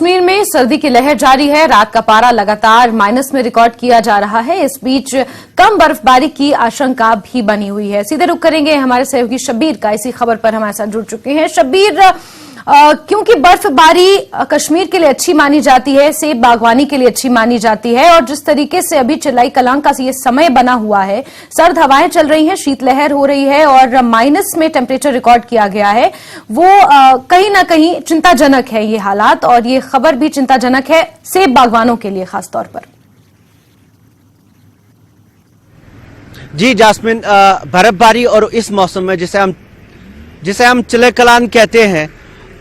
कश्मीर में सर्दी की लहर जारी है। रात का पारा लगातार माइनस में रिकॉर्ड किया जा रहा है। इस बीच कम बर्फबारी की आशंका भी बनी हुई है। सीधे रुख करेंगे हमारे सहयोगी शब्बीर का, इसी खबर पर हमारे साथ जुड़ चुके हैं। शब्बीर, क्योंकि बर्फबारी कश्मीर के लिए अच्छी मानी जाती है, सेब बागवानी के लिए अच्छी मानी जाती है, और जिस तरीके से अभी चिल्लाई कलां का ये समय बना हुआ है, सर्द हवाएं चल रही हैं, शीतलहर हो रही है और माइनस में टेम्परेचर रिकॉर्ड किया गया है, वो कहीं ना कहीं चिंताजनक है ये हालात, और ये खबर भी चिंताजनक है सेब बागवानों के लिए खासतौर पर। जी जास्मिन, बर्फबारी और इस मौसम में जिसे हम चिल्लाई कलां कहते हैं,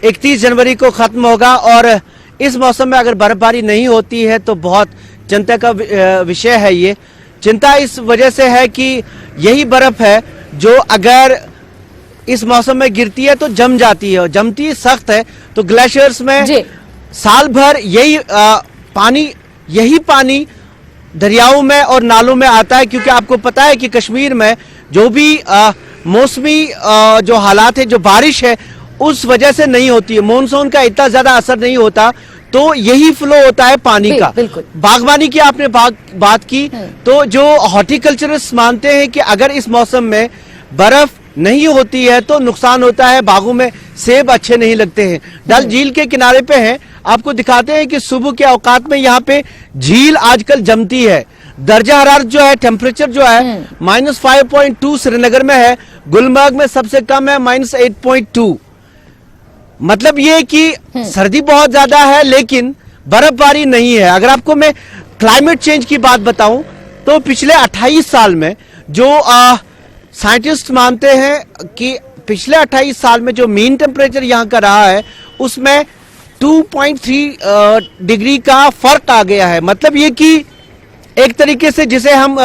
31 जनवरी को खत्म होगा, और इस मौसम में अगर बर्फबारी नहीं होती है तो बहुत चिंता का विषय है। ये चिंता इस वजह से है कि यही बर्फ है जो अगर इस मौसम में गिरती है तो जम जाती है, और जमती सख्त है। तो ग्लेशियर्स में साल भर यही पानी दरियाओं में और नालों में आता है, क्योंकि आपको पता है कि कश्मीर में जो भी मौसमी जो हालात है, जो बारिश है, उस वजह से नहीं होती है। मॉनसून का इतना ज्यादा असर नहीं होता, तो यही फ्लो होता है पानी का। बागवानी की आपने बात की, तो जो हॉर्टिकल्चरिस्ट मानते हैं कि अगर इस मौसम में बर्फ नहीं होती है तो नुकसान होता है, बागों में सेब अच्छे नहीं लगते हैं। डल झील के किनारे पे हैं, आपको दिखाते हैं कि सुबह के औकात में यहाँ पे झील आजकल जमती है। दर्जा हरारत जो है, टेम्परेचर जो है -5.2 श्रीनगर में है, गुलमर्ग में सबसे कम है -8.2। मतलब ये कि सर्दी बहुत ज्यादा है लेकिन बर्फबारी नहीं है। अगर आपको मैं क्लाइमेट चेंज की बात बताऊं तो पिछले 28 साल में जो साइंटिस्ट मानते हैं कि पिछले 28 साल में जो मीन टेम्परेचर यहाँ का रहा है उसमें 2.3 डिग्री का फर्क आ गया है। मतलब ये कि एक तरीके से जिसे हम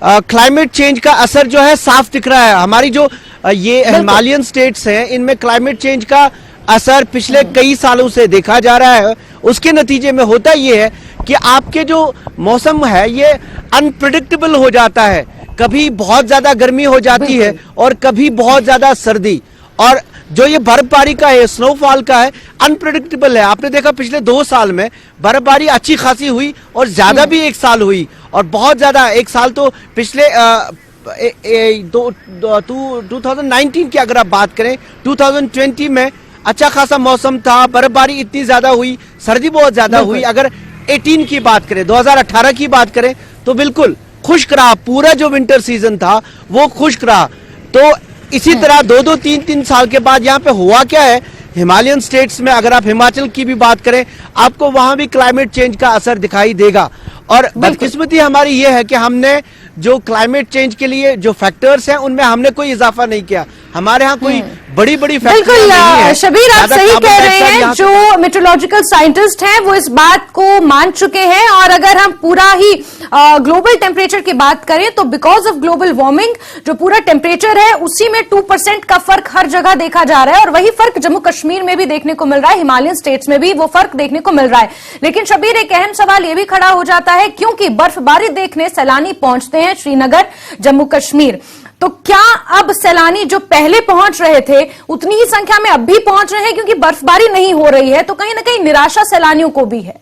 क्लाइमेट चेंज का असर जो है साफ दिख रहा है। हमारी जो ये हिमालयन स्टेट्स हैं, इनमें क्लाइमेट चेंज का असर पिछले कई सालों से देखा जा रहा है। उसके नतीजे में होता ये है कि आपके जो मौसम है ये अनप्रेडिक्टेबल हो जाता है। कभी बहुत ज्यादा गर्मी हो जाती है और कभी बहुत ज्यादा सर्दी, और जो ये बर्फबारी का है, स्नोफॉल का है, अनप्रेडिक्टेबल है। आपने देखा पिछले 2 साल में बर्फबारी अच्छी खासी हुई और ज्यादा भी एक साल हुई, और बहुत ज्यादा एक साल तो पिछले 2019 की अगर आप बात करें, 2020 में अच्छा खासा मौसम था, बर्फबारी इतनी ज्यादा हुई, सर्दी बहुत ज्यादा हुई। अगर 18 की बात करें, 2018 की बात करें, तो बिल्कुल खुश्क रहा, पूरा जो विंटर सीजन था वो खुश्क रहा। तो इसी तरह 2-2, 3-3 साल के बाद यहाँ पे हुआ क्या है, हिमालयन स्टेट्स में अगर आप हिमाचल की भी बात करें, आपको वहां भी क्लाइमेट चेंज का असर दिखाई देगा। और बदकिस्मती हमारी ये है कि हमने जो क्लाइमेट चेंज के लिए जो फैक्टर्स हैं उनमें हमने कोई इजाफा नहीं किया। हमारे यहाँ कोई बड़ी फैक्टर्स नहीं है। शबीर, आप सही कह रहे हैं। जो मेट्रोलॉजिकल साइंटिस्ट हैं वो इस बात को मान चुके हैं, और अगर हम पूरा ही ग्लोबल टेम्परेचर की बात करें तो बिकॉज ऑफ ग्लोबल वार्मिंग जो पूरा टेम्परेचर है उसी में 2% का फर्क हर जगह देखा जा रहा है, और वही फर्क जम्मू कश्मीर में भी देखने को मिल रहा है, हिमालयन स्टेट्स में भी वो फर्क देखने को मिल रहा है। लेकिन शबीर, एक अहम सवाल ये भी खड़ा हो जाता है, क्योंकि बर्फबारी देखने सैलानी पहुंचते हैं श्रीनगर, जम्मू कश्मीर, तो क्या अब सैलानी जो पहले पहुंच रहे थे उतनी ही संख्या में अब भी पहुंच रहे हैं? क्योंकि बर्फबारी नहीं हो रही है तो कहीं ना कहीं निराशा सैलानियों को भी है।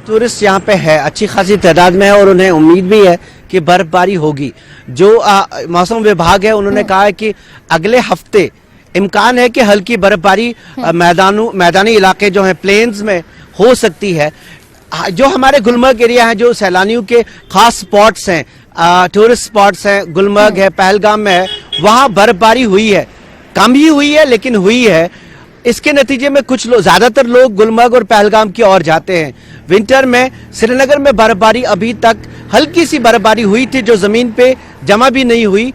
टूरिस्ट यहाँ पे है, अच्छी खासी तादाद में है, और उन्हें उम्मीद भी है कि बर्फबारी होगी। जो मौसम विभाग है उन्होंने कहा है कि अगले हफ्ते इम्कान है कि हल्की बर्फबारी मैदानी इलाके जो है, प्लेन्स में हो सकती है। जो हमारे गुलमर्ग एरिया है, जो सैलानियों के खास स्पॉट्स हैं, टूरिस्ट स्पॉट्स हैं, गुलमर्ग है, पहलगाम में है, वहां बर्फबारी हुई है, कम ही हुई है लेकिन हुई है। इसके नतीजे में कुछ लोग, ज्यादातर लोग गुलमर्ग और पहलगाम की ओर जाते हैं। विंटर में श्रीनगर में बर्फबारी अभी तक हल्की सी बर्फबारी हुई थी जो जमीन पे जमा भी नहीं हुई।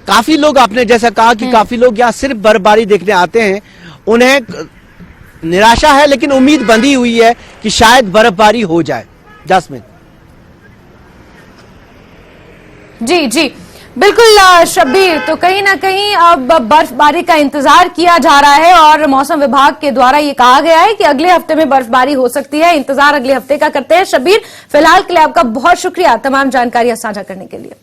काफी लोग, आपने जैसा कहा कि काफी लोग यहाँ सिर्फ बर्फबारी देखने आते हैं, उन्हें निराशा है लेकिन उम्मीद बंधी हुई है कि शायद बर्फबारी हो जाए। जास्मिन जी बिल्कुल शब्बीर, तो कहीं ना कहीं अब बर्फबारी का इंतजार किया जा रहा है, और मौसम विभाग के द्वारा ये कहा गया है कि अगले हफ्ते में बर्फबारी हो सकती है। इंतजार अगले हफ्ते का करते हैं। शब्बीर, फिलहाल के लिए आपका बहुत शुक्रिया तमाम जानकारियां साझा करने के लिए।